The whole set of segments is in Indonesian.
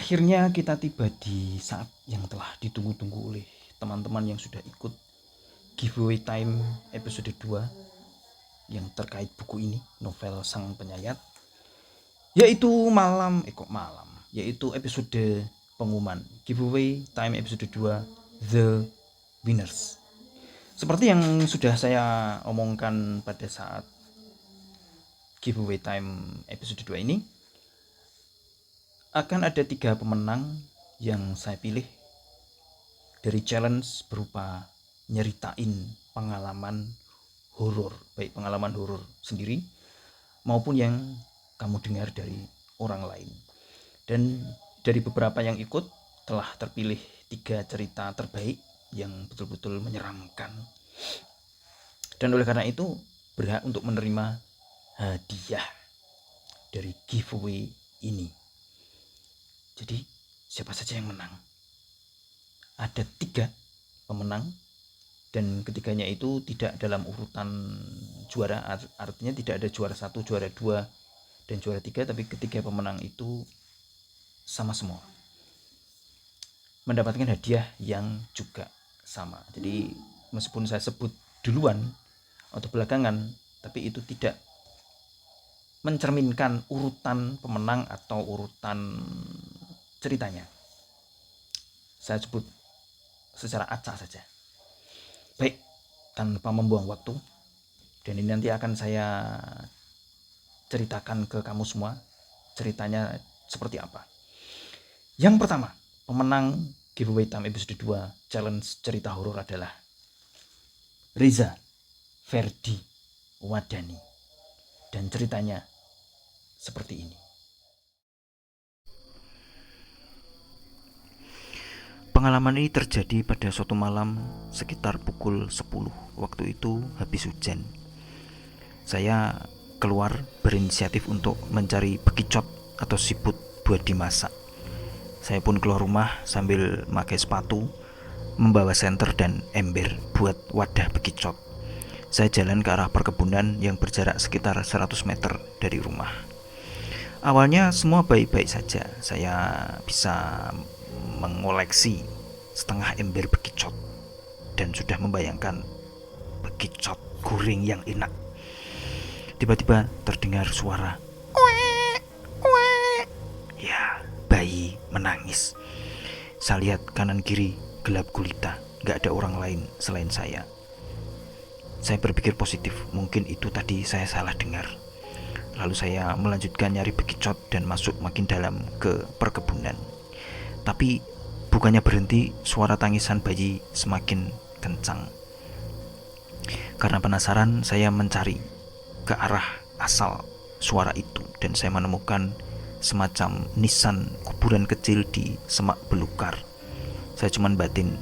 Akhirnya kita tiba di saat yang telah ditunggu-tunggu oleh teman-teman yang sudah ikut giveaway time episode 2 yang terkait buku ini, novel Sang Penyayat, yaitu yaitu episode pengumuman giveaway time episode 2 The Winners. Seperti yang sudah saya omongkan pada saat giveaway time episode 2 ini, akan ada 3 pemenang yang saya pilih dari challenge berupa nyeritain pengalaman horor, baik pengalaman horor sendiri maupun yang kamu dengar dari orang lain. Dan dari beberapa yang ikut telah terpilih 3 cerita terbaik yang betul-betul menyeramkan. Dan oleh karena itu berhak untuk menerima hadiah dari giveaway ini. Jadi siapa saja yang menang? Ada 3 pemenang dan ketiganya itu tidak dalam urutan juara, artinya tidak ada juara 1, juara 2 dan juara 3, tapi ketiga pemenang itu sama semua mendapatkan hadiah yang juga sama. Jadi meskipun saya sebut duluan atau belakangan, tapi itu tidak mencerminkan urutan pemenang atau urutan ceritanya. Saya sebut secara acak saja. Baik, tanpa membuang waktu, dan ini nanti akan saya ceritakan ke kamu semua ceritanya seperti apa. Yang pertama, pemenang giveaway time episode 2 challenge cerita horor adalah Reza Ferdi Wadani, dan ceritanya seperti ini. Pengalaman ini terjadi pada suatu malam sekitar pukul 10. Waktu itu habis hujan. Saya keluar berinisiatif untuk mencari bekicot atau siput buat dimasak. Saya pun keluar rumah sambil pakai sepatu, membawa senter dan ember buat wadah bekicot. Saya jalan ke arah perkebunan yang berjarak sekitar 100 meter dari rumah. Awalnya semua baik-baik saja. Saya bisa mengoleksi setengah ember bekicot dan sudah membayangkan bekicot goreng yang enak. Tiba-tiba terdengar suara ya, bayi menangis. Saya lihat kanan kiri gelap gulita, gak ada orang lain selain saya. Saya berpikir positif, mungkin itu tadi saya salah dengar. Lalu saya melanjutkan nyari bekicot dan masuk makin dalam ke perkebunan. Tapi bukannya berhenti, suara tangisan bayi semakin kencang. Karena penasaran, saya mencari ke arah asal suara itu dan saya menemukan semacam nisan kuburan kecil di semak belukar. Saya cuman batin,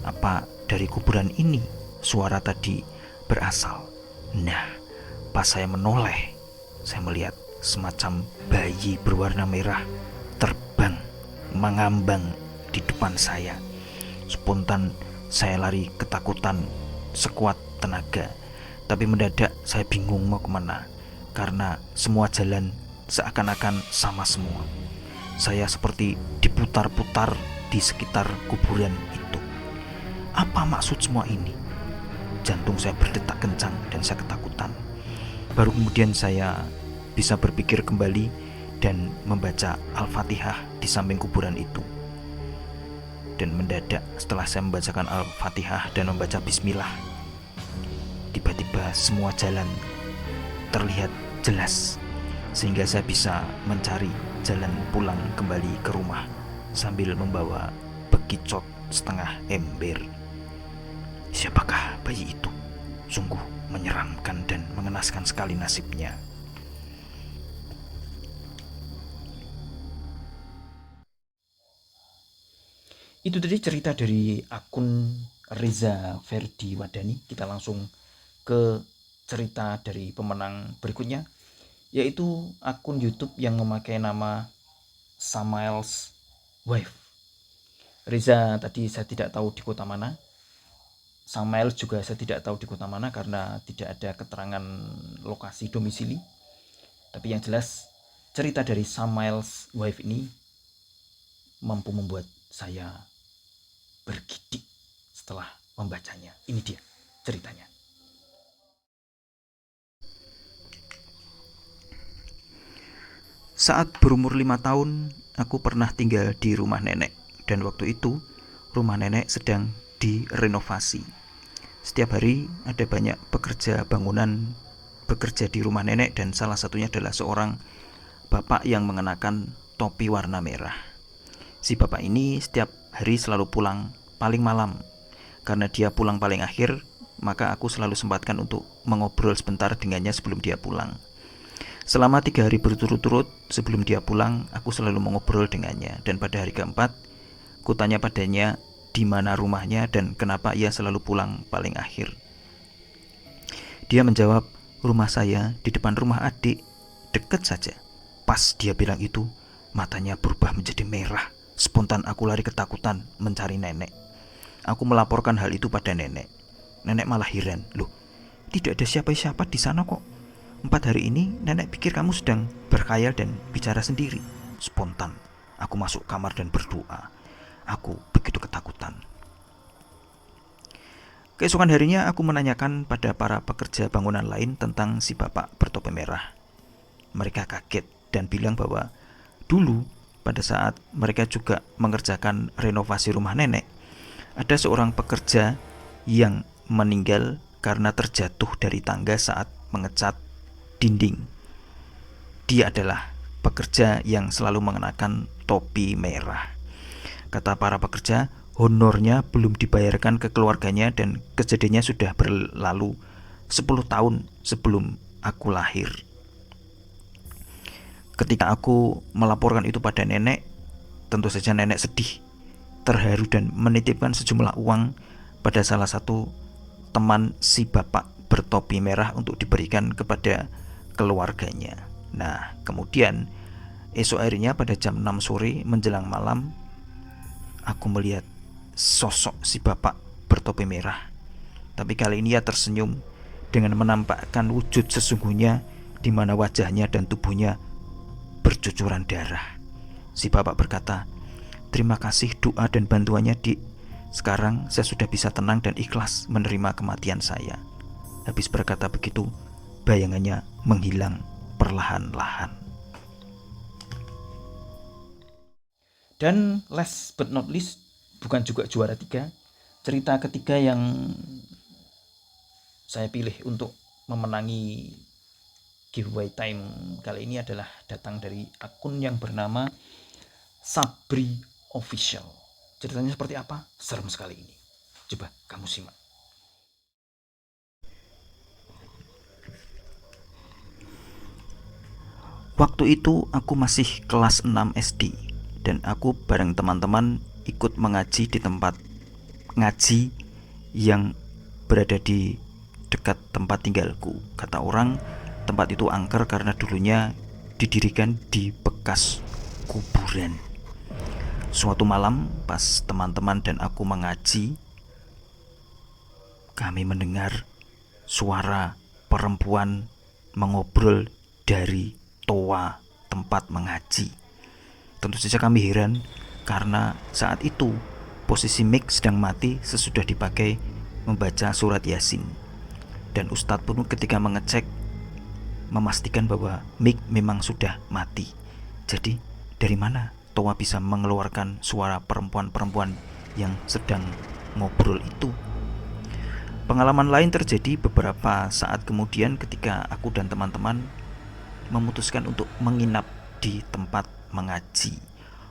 apa dari kuburan ini suara tadi berasal? Nah, pas saya menoleh, saya melihat semacam bayi berwarna merah terbang mengambang di depan saya. Spontan saya lari ketakutan sekuat tenaga. Tapi mendadak saya bingung mau kemana, karena semua jalan seakan-akan sama semua. Saya seperti diputar-putar di sekitar kuburan itu. Apa maksud semua ini? Jantung saya berdetak kencang dan saya ketakutan. Baru kemudian saya bisa berpikir kembali dan membaca Al-Fatihah di samping kuburan itu. Dan mendadak setelah saya membacakan Al-Fatihah dan membaca Bismillah, tiba-tiba semua jalan terlihat jelas, sehingga saya bisa mencari jalan pulang kembali ke rumah sambil membawa bekicot setengah ember. Siapakah bayi itu? Sungguh menyeramkan dan mengenaskan sekali nasibnya. Itu tadi cerita dari akun Reza Ferdi Wadani. Kita langsung ke cerita dari pemenang berikutnya, yaitu akun YouTube yang memakai nama Samael's Wife. Reza tadi saya tidak tahu di kota mana, Samael juga saya tidak tahu di kota mana karena tidak ada keterangan lokasi domisili. Tapi yang jelas cerita dari Samael's Wife ini mampu membuat saya bergidik setelah membacanya. Ini dia ceritanya. Saat berumur 5 tahun, aku pernah tinggal di rumah nenek. Dan waktu itu, rumah nenek sedang direnovasi. Setiap hari ada banyak pekerja bangunan bekerja di rumah nenek, dan salah satunya adalah seorang bapak yang mengenakan topi warna merah. Si bapak ini setiap hari selalu pulang paling malam. Karena dia pulang paling akhir, maka aku selalu sempatkan untuk mengobrol sebentar dengannya sebelum dia pulang. Selama 3 hari berturut-turut sebelum dia pulang, aku selalu mengobrol dengannya. Dan pada hari keempat, kutanya padanya di mana rumahnya dan kenapa ia selalu pulang paling akhir. Dia menjawab, rumah saya di depan rumah adik, dekat saja. Pas dia bilang itu, matanya berubah menjadi merah. Spontan aku lari ketakutan mencari nenek. Aku melaporkan hal itu pada nenek. Nenek malah heran, loh, tidak ada siapa-siapa di sana kok. 4 hari ini nenek pikir kamu sedang berkhayal dan bicara sendiri. Spontan aku masuk kamar dan berdoa. Aku begitu ketakutan. Keesokan harinya aku menanyakan pada para pekerja bangunan lain tentang si bapak bertopi merah. Mereka kaget dan bilang bahwa dulu pada saat mereka juga mengerjakan renovasi rumah nenek, ada seorang pekerja yang meninggal karena terjatuh dari tangga saat mengecat dinding. Dia adalah pekerja yang selalu mengenakan topi merah. Kata para pekerja, honornya belum dibayarkan ke keluarganya dan kejadiannya sudah berlalu 10 tahun sebelum aku lahir. Ketika aku melaporkan itu pada nenek, tentu saja nenek sedih, terharu dan menitipkan sejumlah uang pada salah satu teman si bapak bertopi merah untuk diberikan kepada keluarganya. Nah, kemudian esok harinya pada jam 6 sore menjelang malam, aku melihat sosok si bapak bertopi merah. Tapi kali ini ia tersenyum dengan menampakkan wujud sesungguhnya, di mana wajahnya dan tubuhnya bercucuran darah. Si bapak berkata, terima kasih doa dan bantuannya, Dik. Sekarang saya sudah bisa tenang dan ikhlas menerima kematian saya. Habis berkata begitu, bayangannya menghilang perlahan-lahan. Dan last but not least, bukan juga juara 3, cerita ketiga yang saya pilih untuk memenangi giveaway time kali ini adalah datang dari akun yang bernama Sabri Official. Ceritanya seperti apa? Serem sekali ini. Coba kamu simak. Waktu itu aku masih kelas 6 SD dan aku bareng teman-teman ikut mengaji di tempat ngaji yang berada di dekat tempat tinggalku. Kata orang, tempat itu angker karena dulunya didirikan di bekas kuburan. Suatu malam pas teman-teman dan aku mengaji, kami mendengar suara perempuan mengobrol dari toa tempat mengaji. Tentu saja kami heran karena saat itu posisi mic sedang mati sesudah dipakai membaca surat Yasin. Dan Ustadz pun ketika mengecek memastikan bahwa mic memang sudah mati. Jadi dari mana toa bisa mengeluarkan suara perempuan-perempuan yang sedang ngobrol itu? Pengalaman lain terjadi beberapa saat kemudian ketika aku dan teman-teman memutuskan untuk menginap di tempat mengaji.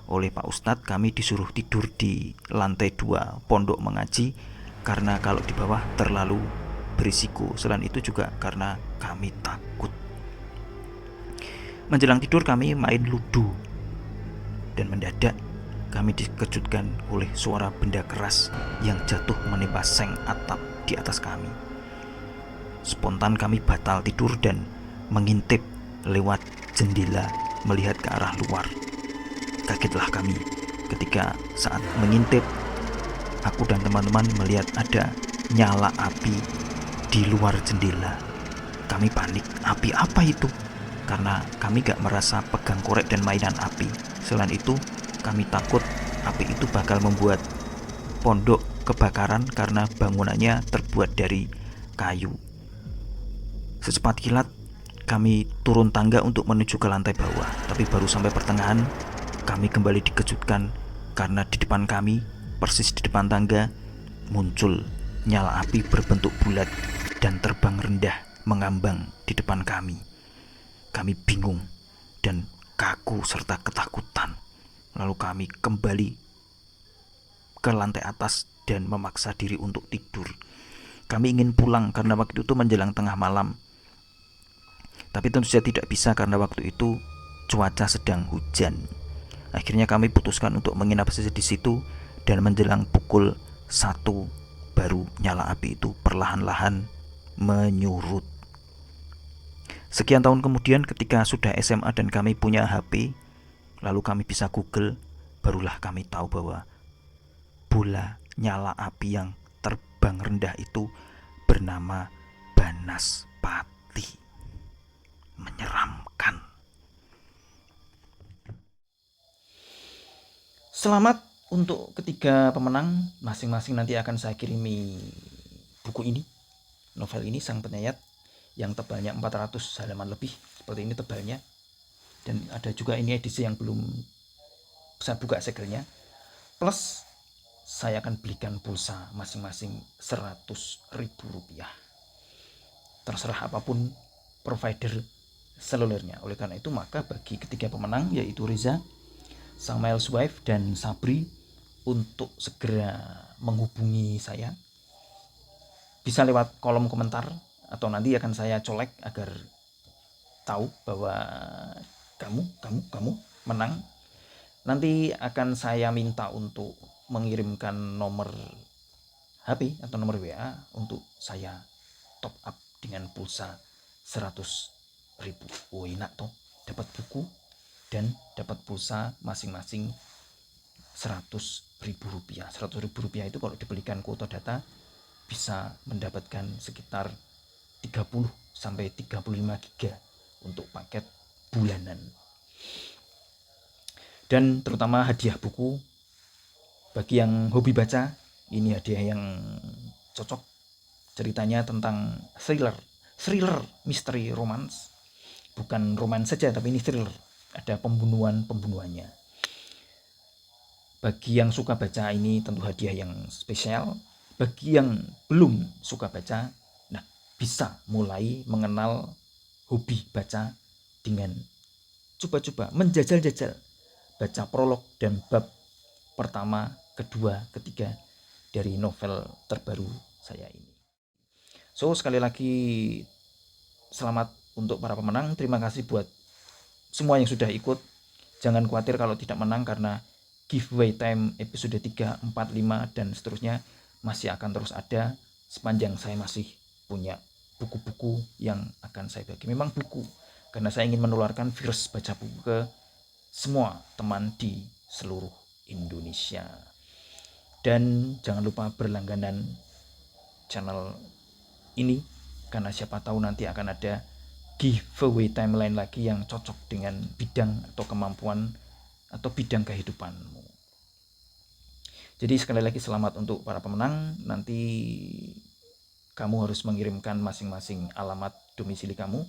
Oleh Pak Ustadz kami disuruh tidur di lantai 2 pondok mengaji karena kalau di bawah terlalu berisiko. Selain itu juga karena kami takut. Menjelang tidur kami main ludo dan mendadak kami dikejutkan oleh suara benda keras yang jatuh menimpa seng atap di atas kami. Spontan kami batal tidur dan mengintip lewat jendela melihat ke arah luar. Kagetlah kami ketika saat mengintip, aku dan teman-teman melihat ada nyala api di luar jendela. Kami panik, api apa itu? Karena kami gak merasa pegang korek dan mainan api. Selain itu, Kami takut api itu bakal membuat pondok kebakaran karena bangunannya terbuat dari kayu. Secepat kilat kami turun tangga untuk menuju ke lantai bawah, tapi baru sampai pertengahan kami kembali dikejutkan karena di depan kami, persis di depan tangga, muncul nyala api berbentuk bulat dan terbang rendah mengambang di depan kami. Kami bingung dan kaku serta ketakutan. Lalu kami kembali ke lantai atas dan memaksa diri untuk tidur. Kami ingin pulang karena waktu itu menjelang tengah malam. Tapi tentu saja tidak bisa karena waktu itu cuaca sedang hujan. Akhirnya kami putuskan untuk menginap saja di situ dan menjelang pukul 1 baru nyala api itu perlahan-lahan menyurut. Sekian tahun kemudian ketika sudah SMA dan kami punya HP, lalu kami bisa Google, barulah kami tahu bahwa bola nyala api yang terbang rendah itu bernama Banaspati. Menyeramkan. Selamat untuk ketiga pemenang. Masing-masing nanti akan saya kirimi buku ini, novel ini, Sang Penyayat, yang tebalnya 400 halaman lebih. Seperti ini tebalnya. Dan ada juga ini edisi yang belum saya buka segelnya. Plus saya akan belikan pulsa masing-masing 100.000 rupiah. Terserah apapun provider selulernya. Oleh karena itu maka bagi ketiga pemenang, yaitu Reza, Samuel's Wife, dan Sabri, untuk segera menghubungi saya bisa lewat kolom komentar atau nanti akan saya colek agar tahu bahwa kamu menang. Nanti akan saya minta untuk mengirimkan nomor HP atau nomor WA untuk saya top up dengan pulsa 100.000. Oh, enak toh, dapat buku dan dapat pulsa masing-masing 100.000 rupiah. 100.000 rupiah itu kalau dibelikan kuota data bisa mendapatkan sekitar 30 sampai 35 giga untuk paket bulanan. Dan terutama hadiah buku bagi yang hobi baca, ini hadiah yang cocok. Ceritanya tentang thriller misteri romance. Bukan romans saja, tapi ini thriller. Ada pembunuhannya. Bagi yang suka baca, ini tentu hadiah yang spesial. Bagi yang belum suka baca, nah, bisa mulai mengenal hobi baca dengan coba-coba menjajal-jajal baca prolog dan bab pertama, kedua, ketiga dari novel terbaru saya ini. So, sekali lagi selamat untuk para pemenang. Terima kasih buat semua yang sudah ikut. Jangan khawatir kalau tidak menang karena giveaway time episode 3, 4, 5 dan seterusnya masih akan terus ada sepanjang saya masih punya buku-buku yang akan saya bagi. Memang buku, karena saya ingin menularkan virus baca buku ke semua teman di seluruh Indonesia. Dan jangan lupa berlangganan channel ini, karena siapa tahu nanti akan ada giveaway timeline lagi yang cocok dengan bidang atau kemampuan atau bidang kehidupanmu. Jadi sekali lagi selamat untuk para pemenang. Nanti kamu harus mengirimkan masing-masing alamat domisili kamu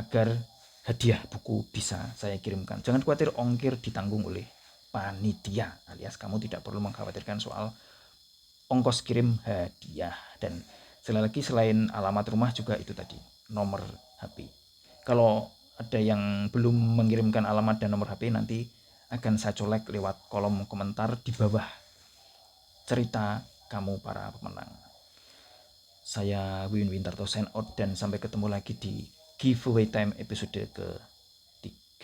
agar hadiah buku bisa saya kirimkan. Jangan khawatir, ongkir ditanggung oleh panitia, alias kamu tidak perlu mengkhawatirkan soal ongkos kirim hadiah. Dan sekali lagi selain alamat rumah juga itu tadi, nomor HP. Kalau ada yang belum mengirimkan alamat dan nomor HP, nanti akan saya colek lewat kolom komentar di bawah cerita kamu para pemenang. Saya Wiwin Wintarto sign out dan sampai ketemu lagi di giveaway time episode ke-3.